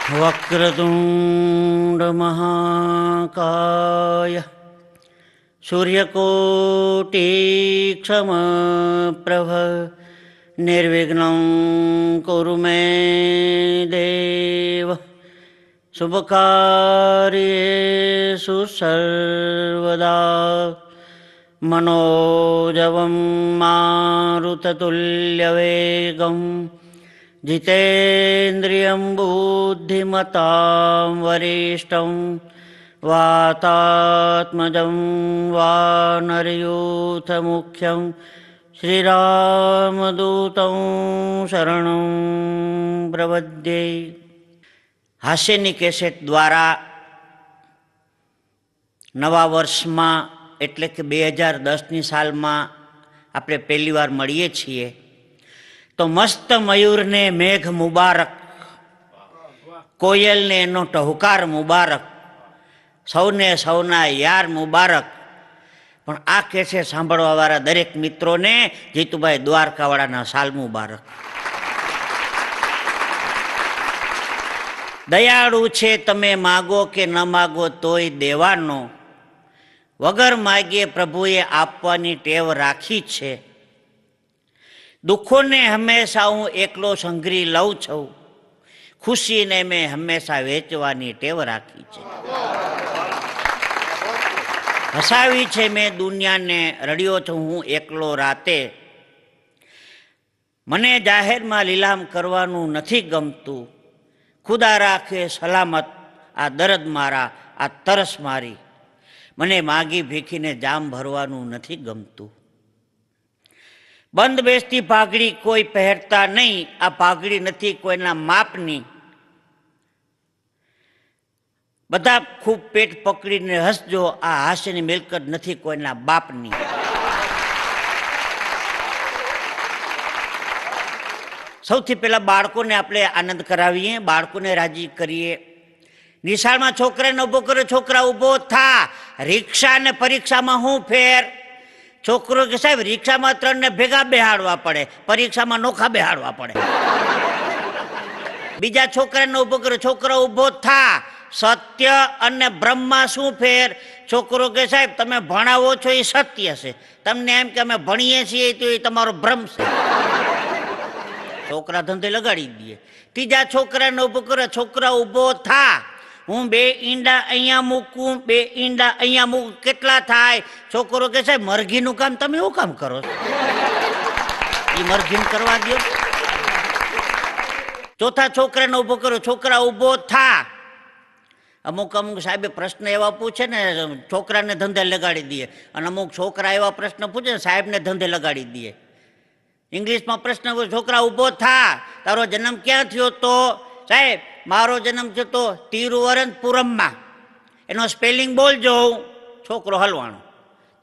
વક્રતુંડ મહાકાય સૂર્યકોટી સમપ્રભ નિર્વિઘ્नं કુરુ મે દેવ શુભકાર્યેષુ સર્વદા મનોજવં મારુતતુલ્યવેગં જીતેન્દ્રિયં બુદ્ધિમતાં વરિષ્ઠં વાતાત્મજં વાનરયુથમુખ્યં શ્રીરામદૂतं શરણં પ્રપદ્યે. હાસ્યની cassette દ્વારા નવા વર્ષમાં એટલે કે 2010ની સાલમાં આપણે પહેલી વાર મળીએ છીએ. તો મસ્ત મયુરને મેઘ મુબારક, કોયલને એનો ટહુકાર મુબારક, સૌને સૌના યાર મુબારક. પણ આ કેસેટ સાંભળવાવાળા દરેક મિત્રોને જીતુભાઈ દ્વારકાવાળાના સાલ મુબારક. દયાળુ છે તમે માગો કે ન માગો તોય દેવાનો, વગર માગીએ પ્રભુએ આપવાની ટેવ રાખી છે. દુઃખોને હંમેશા હું એકલો સંઘરી લઉં છું, ખુશીને મેં હંમેશા વેચવાની ટેવ રાખી છે. હસાવી છે મેં દુનિયાને, રડ્યો છું હું એકલો રાતે. મને જાહેરમાં લીલામ કરવાનું નથી ગમતું, ખુદા રાખે સલામત આ દર્દ મારા, આ તરસ મારી. મને માગી ભીખીને જામ ભરવાનું નથી ગમતું. બંધ બેસતી પાઘડી કોઈ પહેરતા નહીં, આ પાઘડી નથી કોઈના માપની. બધા ખૂબ પેટ પકડીને હસજો, આ હાસ્યની મિલકત નથી કોઈના બાપની. સૌથી પહેલા બાળકોને આપણે આનંદ કરાવીએ, બાળકોને રાજી કરીએ. નિશાળમાં છોકરાને ઊભો કર્યો, છોકરા ઊભો થા. રિક્ષા અને પરીક્ષામાં શું ફેર? છોકરો કે સાહેબ રિક્ષામાં 3 ને ભેગા બેહાડવા પડે, પરીક્ષામાં નોખા બેહાડવા પડે. બીજા છોકરાને ઊભો કર્યો, છોકરો ઊભો થા. સત્ય અને બ્રહ્મમાં શું ફેર? છોકરો કે સાહેબ તમે ભણાવો છો એ સત્ય છે, તમને એમ કે અમે ભણીએ છીએ તો એ તમારો ભ્રમ છે. છોકરા ધંધે લગાડી દે. ત્રીજા છોકરાને ઊભો કર્યો, છોકરા ઊભો થા. હું 2 ઈંડા અહીંયા મૂકું, 2 ઈંડા અહીંયા મૂકું, કેટલા થાય? છોકરો કે સાહેબ મરઘીનું કામ તમે એવું કામ કરો છો, એ મરઘીને કરવા દો. ચોથા છોકરાને ઊભો કર્યો, છોકરા ઊભો થા. અમુક સાહેબે પ્રશ્ન એવા પૂછે ને છોકરાને ધંધે લગાડી દે, અને અમુક છોકરા એવા પ્રશ્ન પૂછે ને સાહેબને ધંધે લગાડી દે. ઇંગ્લિશમાં પ્રશ્ન પૂછે, છોકરા ઊભો થા. તારો જન્મ ક્યાં થયો? તો સાહેબ મારો જન્મ થયો તો તિરુવનંતપુરમમાં. એનો સ્પેલિંગ બોલજો. છોકરો હલવાણો.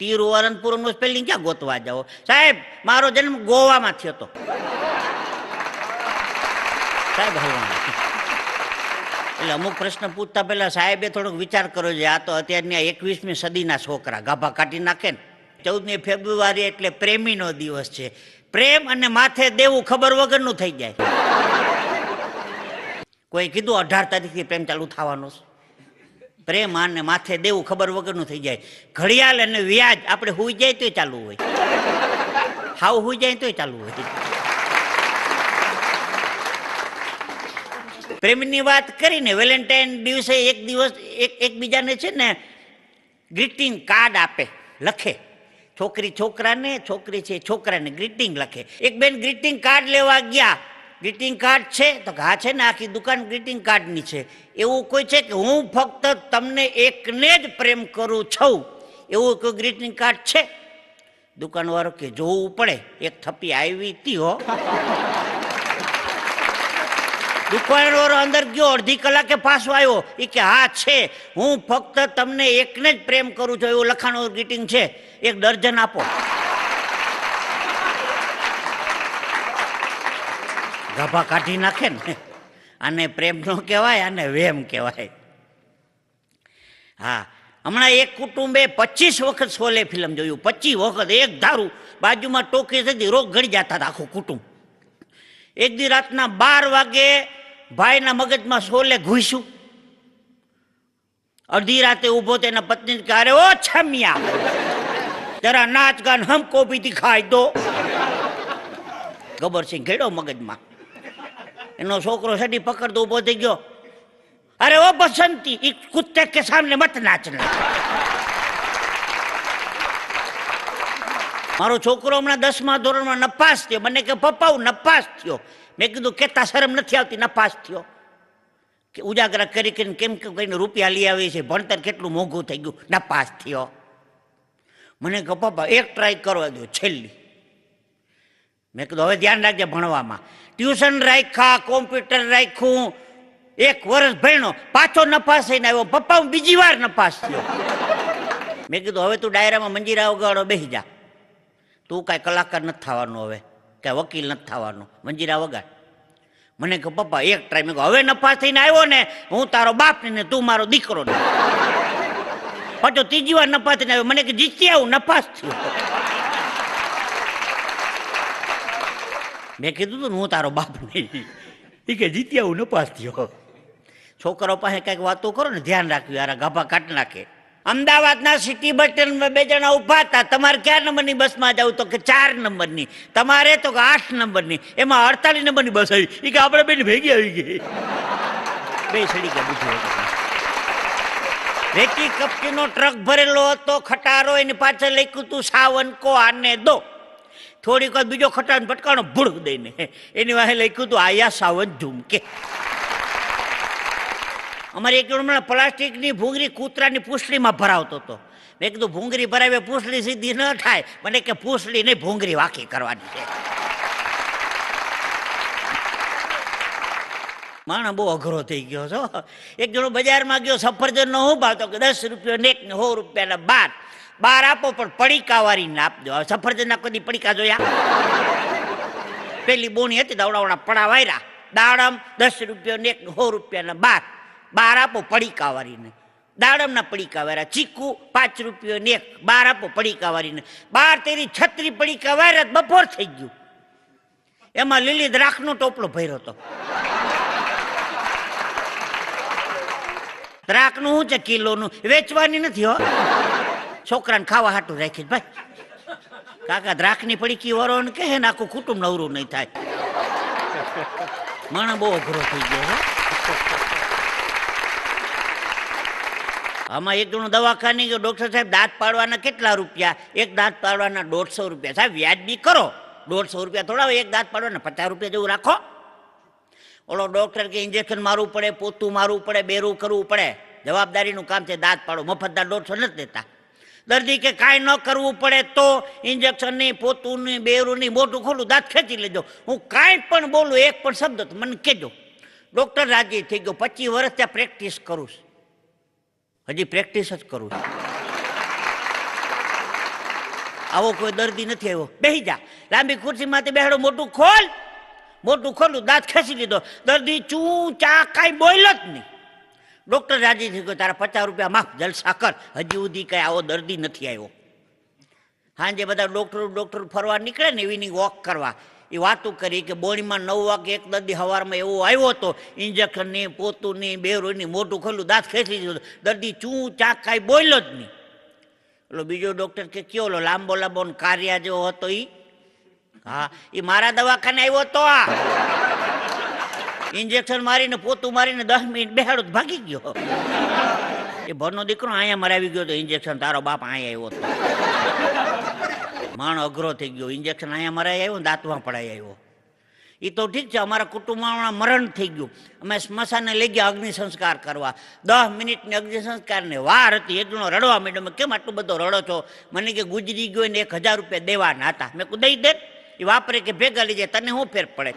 તિરુવનંતપુરમનું સ્પેલિંગ ક્યાં ગોતવા જાઓ? સાહેબ મારો જન્મ ગોવામાં થયો તો. સાહેબ હલવાણો. એટલે અમુક પ્રશ્ન પૂછતા પહેલા સાહેબે થોડોક વિચાર કર્યો છે. આ તો અત્યારની 21મી સદીના છોકરા ગાભા કાઢી નાખે ને. 14મી ફેબ્રુઆરી એટલે પ્રેમીનો દિવસ છે. પ્રેમ અને માથે દેવું ખબર વગરનું થઈ જાય. કોઈ કીધું 18 તારીખથી પ્રેમ ચાલુ થવાનો છે. પ્રેમ અને માથે દેવું ખબર વગરનું થઈ જાય. ઘડિયાળ અને વ્યાજ આપણે હુઈ જાય તોય ચાલુ હોય, હાવ હુઈ જાય તોય ચાલુ હોય. પ્રેમની વાત કરીને વેલેન્ટાઇન દિવસે એક દિવસ એકબીજાને છે ને ગ્રીટિંગ કાર્ડ આપે, લખે. છોકરી છોકરાને, છોકરી છે છોકરાને ગ્રીટિંગ લખે. એક બેન ગ્રીટિંગ કાર્ડ લેવા ગયા. ગ્રીટિંગ કાર્ડ છે? તો હા છે ને, આખી દુકાન ગ્રીટિંગ કાર્ડની છે. એવું કોઈ છે કે હું ફક્ત તમને એકને જ પ્રેમ કરું છું, એવું કોઈ ગ્રીટિંગ કાર્ડ છે? દુકાનવાળો કે જોવું પડે, એક થપ્પી આવી હતી હો. દુકાનવાળો અંદર ગયો, અડધી કલાકે પાછો આવ્યો. એ કે હા છે, હું ફક્ત તમને એકને જ પ્રેમ કરું છું એવું લખાણું ગ્રીટિંગ છે, 1 દર્જન આપો. ગાભા કાઢી નાખે ને. આને પ્રેમ નો કહેવાય, આને વેમ કહેવાય. હા, હમણાં એક કુટુંબે 25 વખત શોલે ફિલ્મ જોયું. 25 વખત એક ધારું. બાજુમાં ટોકી હતી, રોગ ગળી જતા હતા આખું કુટુંબ. એક દી રાતના 12 વાગે ભાઈના મગજમાં સોલે ઘૂસ્યું. અડધી રાતે ઊભો તેના પત્ની કે અરે ઓ છમિયા, જરા નાચ ગાન હમકો ભી દિખાઈ દો. ગબ્બરસિંહ ઘેડો મગજમાં. એનો છોકરો સડી પકડતો ઊભો થઈ ગયો. અરે ઓ બસંતી, ઈ કુત્તે કે સામને મત નાચના. મારો છોકરો હમણાં 10મા ધોરણમાં નપાસ થયો. મને કે પપ્પા હું નપાસ થયો. મેં કીધું કેતા શરમ નથી આવતી નપાસ થયો? કે ઉજાગરા કરી કરીને કેમ કે કઈને રૂપિયા લઈ આવી છે, ભણતર કેટલું મોંઘું થઈ ગયું, નપાસ થયો. મને કહે પપ્પા એક ટ્રાય કરવા દો છેલ્લી. મેં કીધું હવે ધ્યાન રાખજે ભણવામાં. ટ્યુશન રાખ્યા, કોમ્પ્યુટર રાખ્યું, 1 વર્ષ ભણ્યો, પાછો નપાસ થઈને આવ્યો. પપ્પા હું બીજી વાર નપાસ થયો. મેં કીધું હવે તું ડાયરામાં મંજીરા વગાડો બેસી જા. તું કાંઈ કલાકાર નથી થવાનું, હવે કાંઈ વકીલ નથી થવાનું, મંજીરા વગાડ. મને કહે પપ્પા એક ટ્રાય. મેં કહું હવે નપાસ થઈને આવ્યો ને, હું તારો બાપ ને તું મારો દીકરો ને. પાછો ત્રીજી વાર નપાસ થઈને આવ્યો. મને કે જીતી આવું, નપાસ થયો. મેં કીધું તું હું તારો બાપ નહીં. એ કે જીતી આવું, નપાસ થયો. છોકરો પાસે કંઈક વાતો કરો ને ધ્યાન રાખ્યું, યાર ગાભા કાઢ નાખે. અમદાવાદના સિટી બસ સ્ટેન્ડમાં 2 જણા ઉભા હતા. તમારે કયા નંબરની બસમાં જવું? તો કે 4 નંબરની. તમારે તો કે 8 નંબરની. એમાં 48 નંબરની બસ આવી. એ કે આપણે બેન ભેગી આવી ગઈ. બે સડી ગયા બીજું. રેતી કપચીનો ટ્રક ભરેલો હતો, ખટારો, એની પાછળ લખ્યું તું સાવન કો આને દો. થોડીક વાર બીજો ખટારો પટકાનો ભૂડ દઈને એની વાહે લખ્યું તું આયા સાવન ઝુમકે. અમારે એક જણ પ્લાસ્ટિકની ભૂંગળી કૂતરાની પૂંછડીમાં ભરાવતો હતો. મેં કીધું ભૂંગળી ભરાવે પૂંછડી સીધી ન થાય. મને કે પૂંછડી નહીં, ભૂંગળી વાંકી કરવાની છે. માણસ બહુ અઘરો થઈ ગયો છો. એક જણો બજારમાં ગયો, સફરજનનો હું ભાવ? તો કે 10 રૂપિયા ને 1 ને 100 રૂપિયાના 12 આપો, પણ પડીકા વાળીને આપજો. સફરજનના કદી પડીકા જોયા? પેલી બોણી હતી દાવડાવડા પડા વાયરા. દાડમ 10 રૂપિયા ને 1 ને 100 રૂપિયાના 12 આપો પડીકા વાળીને. દાડમના પડીકા વાળા. ચીકુ 5 રૂપિયા ને 1, 12 આપો પડીકા વાળીને. 12 તેરી 36 પડીકા વાળા. બપોર થઈ ગયું. એમાં લીલી દ્રાક્ષનો ટોપલો ભર્યો હતો. દ્રાક્ષનું શું છે કિલોનું? વેચવાની નથી હો, છોકરાને ખાવા હાટું રાખી. ભાઈ કાકા દ્રાક્ષની પડીકી વાળો ને કહે ને આખું કુટુંબ નવરું નહીં થાય. માણસ બહુ અઘરો થઈ ગયો. આમાં એક જણો દવાખાને ગયો. ડોક્ટર સાહેબ દાંત પાડવાના કેટલા રૂપિયા? એક દાંત પાડવાના 150 રૂપિયા. સાહેબ વ્યાજબી કરો, 150 રૂપિયા થોડા, એક દાંત પાડવાના 50 રૂપિયા જેવું રાખો. ઓલો ડોક્ટર કે ઇન્જેક્શન મારવું પડે, પોતું મારવું પડે, બેરું કરવું પડે, જવાબદારીનું કામ છે. દાંત પાડો, મફતદાર 150 નથી દેતા. દર્દી કે કાંઈ ન કરવું પડે તો ઇન્જેક્શન નહીં, પોતું નહીં, બેરું નહીં, મોટું ખોલું, દાંત ખેંચી લેજો. હું કાંઈ પણ બોલું, એક પણ શબ્દ તો મને કહેજો. ડોક્ટર રાજી થઈ ગયો. 25 વર્ષ ત્યાં પ્રેક્ટિસ કરું છું, હજી પ્રેક્ટિસ જ કરું છું. આવો કોઈ દર્દી નથી આવ્યો. બેસી જા, લાંબી ખુરશીમાંથી બેહાડો, મોટું ખોલ. મોટું ખોલું, દાંત ખેંચી લીધો. દર્દી ચૂ ચા કાંઈ બોલ્યો જ નહીં. ડોક્ટર રાજી થઈ ગયો. તારા 50 રૂપિયા માફ, જલસા કર. હજી સુધી કઈ આવો દર્દી નથી આવ્યો. સાંજે બધા ડોક્ટર ફરવા નીકળે ને, ઇવનિંગ વોક કરવા. એ વાતું કરી કે બોણીમાં 9 વાગે એક દર્દી સવારમાં એવો આવ્યો હતો, ઇન્જેક્શનની, પોતુંની, બેરોની, મોટું ખોલું, દાંત ખેંચી લીધો. દર્દી ચૂ ચા કાંઈ બોલ્યો જ નહીં. એટલે બીજો ડોક્ટર કે કયો ઓલો લાંબો લાંબો કાર્યા જેવો હતો? ઈ હા, એ મારા દવાખાને આવ્યો તો. આ ઇન્જેક્શન મારીને પોતું મારીને 10 મિનિટ બેહાડો ભાગી ગયો. એ ભરનો દીકરો અહીંયા મરાવી ગયો તો ઇન્જેક્શન તારો બાપ અહીંયા આવ્યો હતો. માણસ અઘરો થઈ ગયો. ઇન્જેક્શન અહીંયા મરાઈ આવ્યો ને દાંતમાં પડાઈ આવ્યો. એ તો ઠીક છે, અમારા કુટુંબમાં મરણ થઈ ગયું. અમે સ્મશાને લઈ ગયા અગ્નિ સંસ્કાર કરવા. 10 મિનિટની અગ્નિ સંસ્કારની વાર હતી. એક જણો રડવા માંડ્યો. કેમ આટલું બધો રડો છો? મને કે ગુજરી ગયો ને 1000 રૂપિયા દેવાના હતા. મેં કહું દઈ દે. એ વાપરે કે ભેગા લઈ જાય, તને શું ફેર પડે?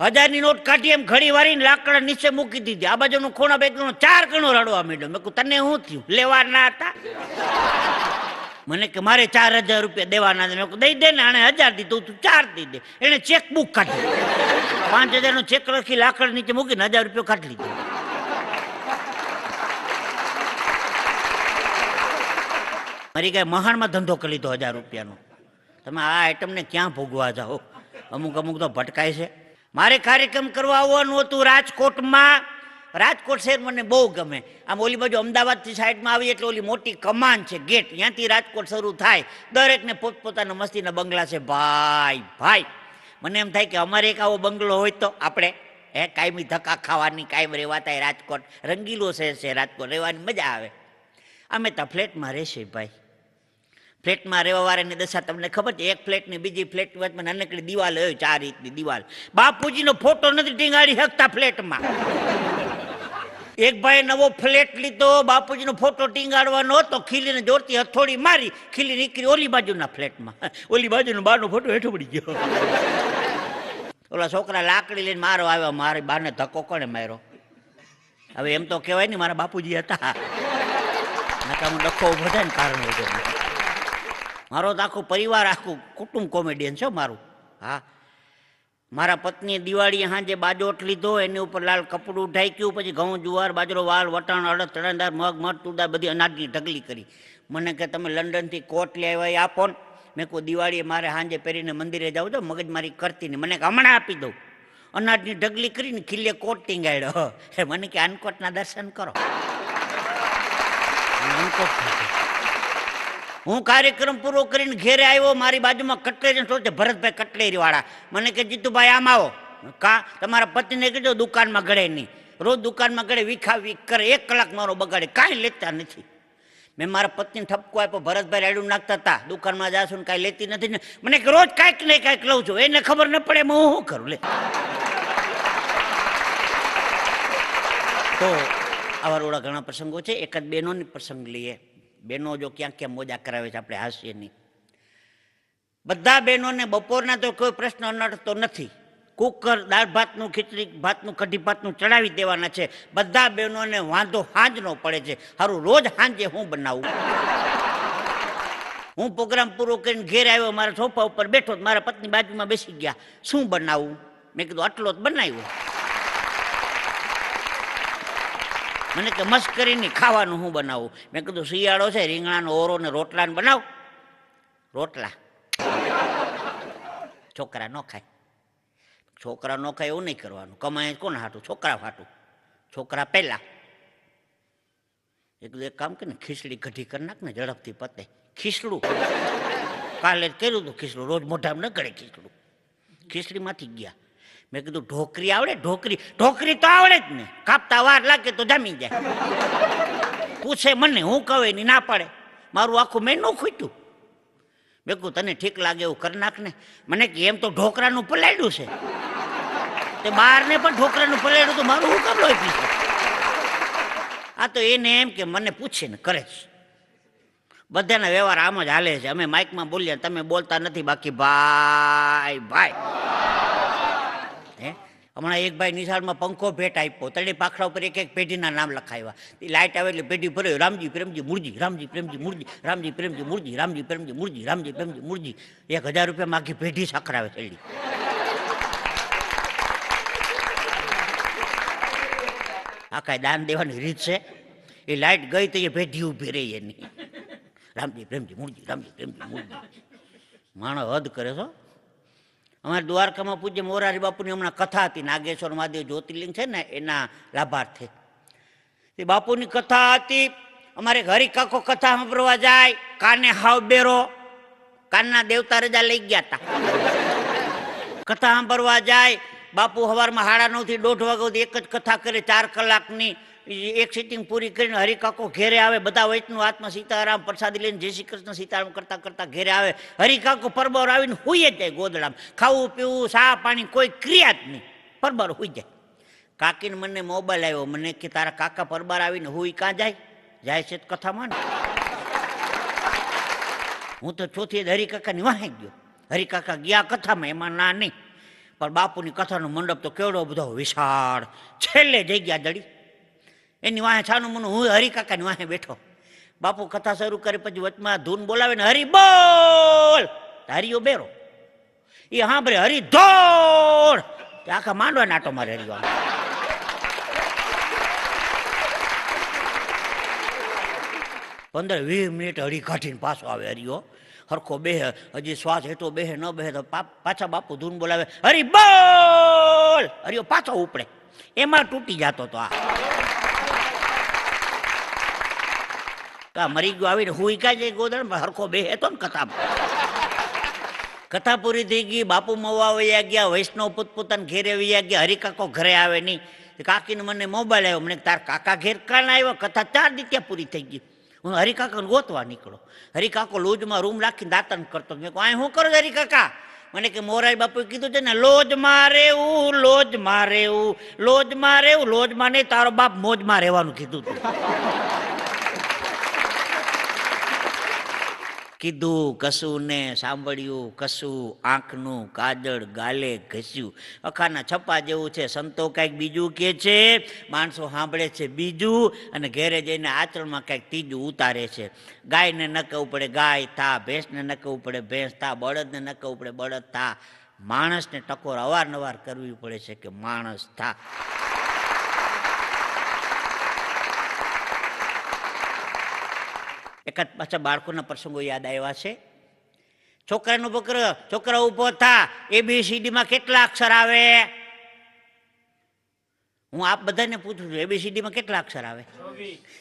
1000ની નોટ કાઢી એમ ઘડી વારીને લાકડા નીચે મૂકી દીધી. આ બાજુનો ખૂણા બેગનો 4 ગણો રડવા માંડ્યો. મેં કહું તને શું થયું? લેવાના હતા? મને કે મારે 4000 રૂપિયા દેવાના. મેં કહું દઈ દે ને, આને 1000 દીધું, તું 4 દઈ દે. એને ચેક બુક કાઢી, 5000 નો ચેક લખી લાકડ નીચે મૂકીને 1000 રૂપિયા કાઢી લીધો. મારી કઈ મહાણમાં ધંધો કરી લીધો 1000 રૂપિયાનો. તમે આ આઈટમને ક્યાં ભોગવા જાઓ? અમુક તો ભટકાય છે. મારે કાર્યક્રમ કરવા આવવાનું હતું રાજકોટમાં. રાજકોટ શહેર મને બહુ ગમે. આમ ઓલી બાજુ અમદાવાદથી સાઈડમાં આવી એટલે ઓલી મોટી કમાન છે, ગેટ, ત્યાંથી રાજકોટ શરૂ થાય. દરેકને પોતપોતાના મસ્તીના બંગલા છે. ભાઈ ભાઈ મને એમ થાય કે અમારે એક આવો બંગલો હોય તો આપણે કાયમી ધક્કા ખાવાની, કાયમ રહેવાતા. રાજકોટ રંગીલો શહેર છે, રાજકોટ રહેવાની મજા આવે. અમે તો ફ્લેટમાં રહેશે ભાઈ. ફ્લેટમાં રહેવા વાળાની દશા તમને ખબર છે? એક ફ્લેટની બીજી ફ્લેટની વચમાં નાનકડી દિવાલ હોય, 4 ઇંચની દિવાલ. બાપુજીનો ફોટો નથી ટીંગાડી શકતા ફ્લેટમાં. એક ભાઈ નવો ફ્લેટ લીધો, બાપુજીનો ફોટો ટીંગાડવાનો હતો, ખીલીને જોરથી હથોડી મારી, ખીલી નીકળી ઓલી બાજુના ફ્લેટમાં. ઓલી બાજુનો બાનો ફોટો હેઠો પડી ગયો. ઓલા છોકરા લાકડી લઈને મારો આવ્યો, મારી બાને ધક્કો કોને માર્યો? હવે એમ તો કહેવાય ને મારા બાપુજી હતા. નકામો ડખો ઉભો થાય ને કારણ વગર. મારો તો આખું પરિવાર, આખું કુટુંબ કોમેડિયન છે મારું. હા, મારા પત્નીએ દિવાળીએ સાંજે બાજોટ લીધો, એની ઉપર લાલ કપડું ઢાંક્યું, પછી ઘઉં, જુવાર, બાજરો, વાલ, વટાણ, અડદ, ચણાદાર, મગ, મઠ, તુરદાર બધી અનાજની ઢગલી કરી. મને કે તમે લંડનથી કોટ લઈ આવ્યા એ આપો ને. મેં કહું દિવાળીએ મારે સાંજે પહેરીને મંદિરે જાઉં તો મગજમારી કરતી નહીં. મને કે હમણાં આપી દઉં. અનાજની ઢગલી કરીને ખીલે કોટ ટીંગાડ્યો. મને કે અનકોટના દર્શન કરો. હું કાર્યક્રમ પૂરો કરીને ઘેરે આવ્યો, મારી બાજુમાં કટલેરી સ્ટોર છે, ભરતભાઈ કટલેરી વાળા. મને કે જીતુભાઈ આમ આવો. કા તમારા પતિને કીધું દુકાનમાં ગળે નહીં. રોજ દુકાનમાં ગળે વીખ કરે, 1 કલાક મારો બગાડે, કાંઈ લેતા નથી. મેં મારા પત્નીને ઠપકો આપ્યો, ભરતભાઈ રાયડું નાખતા હતા, દુકાનમાં જાશું ને કાંઈ લેતી નથી ને. મને કે રોજ કાંઈક ને કાંઈક લઉં છું, એને ખબર ન પડે હું શું કરું? લે તો આવા રોડા ઘણા પ્રસંગો છે. એકાદ બહેનોની પ્રસંગ લઈએ. બહેનો જો ક્યાંક ક્યાં મોજા કરાવે છે, આપણે હાસીએ નહીં. બધા બહેનોને બપોરના તો કોઈ પ્રશ્ન નડતો નથી. કુકર દાળ ભાતનું, ખીચડી ભાતનું, કઢી ભાતનું ચડાવી દેવાના છે. બધા બહેનોને વાંધો સાંજનો પડે છે. સારું, રોજ સાંજે હું બનાવું? હું પ્રોગ્રામ પૂરો કરીને ઘેર આવ્યો, મારા સોફા ઉપર બેઠો, મારા પત્ની બાજુમાં બેસી ગયા. શું બનાવું? મેં કીધું આટલો જ બનાવ્યો. મને કે મસ્કરીની ખાવાનું હું બનાવું? મેં કીધું શિયાળો છે, રીંગણાનો ઓરો ને રોટલાને બનાવ. રોટલા છોકરા ન ખાય. છોકરા ન ખાય એવું નહીં કરવાનું. કમાય કોને હાટું? છોકરા હાટું. છોકરા પહેલા. એક કામ કરીને ખીચડી કઢી કરી નાખ ને, ઝડપથી પતે. ખીચડું કાલે જ કર્યું હતું. ખીચડું રોજ મોઢામાં ન કરે ખીચડું. ખીચડીમાંથી ગયા. મેં કીધું ઢોકરી આવડે? ઢોકરી તો આવડે જ ને, કાપતા વાર લાગે તો જામી જાય. પૂછે મને, હું કહે એની ના પાડે. મારું આખું મેનુ ખૂટ્યું. મેં કહું તને ઠીક લાગે એવું કરી નાખ ને. મને કે એમ તો ઢોકરાનું પલાળ્યું છે, તે બહારને પણ ઢોકરાનું પલાળ્યું તો મારું હું કામ લોહી પીશે? આ તો એને એમ કે મને પૂછે ને કરે છે. બધાના વ્યવહાર આમ જ હાલે છે. અમે માઇકમાં બોલીએ, તમે બોલતા નથી. બાકી ભાઈ ભાઈ હમણાં એક ભાઈ નિશાળમાં પંખો ભેટ આપ્યો. તળી પાખડા ઉપર એક એક પેઢીના નામ લખાવ્યા. એ લાઇટ આવે એટલે પેઢી ભર્યો, રામજી પ્રેમજી મુરજી, રામજી પ્રેમજી મુરજી, રામજી પ્રેમજી મુરજી, રામજી પ્રેમજી મુરજી, રામજી પ્રેમજી મુરજી. 1000 રૂપિયામાં આખી પેઢી સાખરાવે ચડી. આ કાંઈ દાન દેવાની રીત છે? એ લાઇટ ગઈ તો એ પેઢી ઊભી રહી એની. રામજી પ્રેમજી મુરજી, રામજી પ્રેમજી મુરજી. માણસ હદ કરે છો. અમારે દ્વારકામાં પૂજ્ય મોરારી બાપુની હમણાં કથા હતી. નાગેશ્વર મહાદેવ જ્યોતિર્લિંગ છે ને, એના લાભાર્થે એ બાપુની કથા હતી. અમારે હરિકાકો કથા સાંભળવા જાય, કાને હાવ બેરો, કાનના દેવતા રજા લઈ ગયા હતા. કથા સાંભળવા જાય. બાપુ સવારમાં 9:30 થી 1:30 વાગ્યા સુધી એક જ કથા કરે, 4 કલાકની. એક સિટિંગ પૂરી કરીને હરિકાકો ઘેરે આવે. બધા વૈષ્ણવ આત્મા સીતારામ પ્રસાદી લઈને જય શ્રી કૃષ્ણ સીતારામ કરતા કરતા ઘેરે આવે. હરિકાકો પરબર આવીને હુઈ જ જાય ગોદડામાં. ખાવું પીવું ચા પાણી કોઈ ક્રિયા જ નહીં, પરબર હુઈ જાય. કાકીને મને મોબાઈલ આવ્યો. મને કે તારા કાકા પરબાર આવીને હુઈ કાં જાય છે કથામાં ને. હું તો ચોથી હરિકાકાની વાહે ગયો. હરિકાકા ગયા કથામાં, એમાં ના નહીં. પણ બાપુની કથાનો મંડપ તો કેવડો બધો વિશાળ. છેલ્લે જગ્યા દડી એની વાહે છાનું મનું હું હરિકાકાની વાહે બેઠો. બાપુ કથા શરૂ કરી પછી વચમાં ધૂન બોલાવે ને, હરી બોલ. હરિયો બેરો એ સાંભળે, હરી ધોળ. આખા માંડવા નાટો મારે હરિયો. 15-20 મિનિટ હરી કાઢીને પાછો આવે હરિયો. હરખો બેહે, હજી શ્વાસ હેઠો બેહે ન બેહે તો પાછા બાપુ ધૂન બોલાવે, હરી બોલ, હરિયો પાછો ઉપડે. એમાં તૂટી જતો તો આ મરી ગયો આવીને હુઈ કા જાય ગોદણ હરખો બેહે તો ને કથામાં. કથા પૂરી થઈ ગઈ, બાપુ મવા વયા ગયા, વૈષ્ણવ પોતપોતાના ઘેરે વયા ગયા, હરિકાકો ઘરે આવે નહીં. કાકીને મને મોબાઈલ આવ્યો, મને તાર કાકા ઘેર કાન આવ્યો, કથા 4 દી ત્યાં પૂરી થઈ ગઈ. હું હરિકાકાને ગોતવા નીકળો. હરિકાકો લોજમાં રૂમ રાખીને દાંતન કરતો. મેં કહું, હું કરો હરિકાકા? મને કે મોરારી બાપુએ કીધું છે ને, લોજમાં રહેવું, લોજમાં રહેવું, લોજમાં રહેવું. લોજમાં નહીં, તારો બાપ મોજમાં રહેવાનું કીધું તું. કીધું કશું ને સાંભળ્યું કશું, આંખનું કાજળ ગાલે ઘસ્યું. અખાના છપ્પા જેવું છે. સંતો કંઈક બીજું કે છે, માણસો સાંભળે છે બીજું, અને ઘેરે જઈને આચરણમાં કંઈક ત્રીજું ઉતારે છે. ગાયને ન કહેવું પડે ગાય થા, ભેંસને ન કહેવું પડે ભેંસ થા, બળદને ન કહેવું પડે બળદ થા. માણસને ટકોર અવારનવાર કરવી પડે છે કે માણસ થા. એકાદ પાછા બાળકોના પ્રસંગો યાદ આવ્યા છે. છોકરા ઉભો થા, ABCD કેટલા અક્ષર આવે? હું આપ બધાને પૂછું છું, ABCD કેટલા અક્ષર આવે?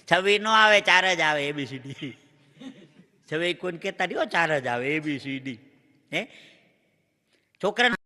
26 નો આવે, 4 જ આવે ABCD. 26 કોઈને કહેતા નહીં, 4 જ આવે ABCD. હે છોકરા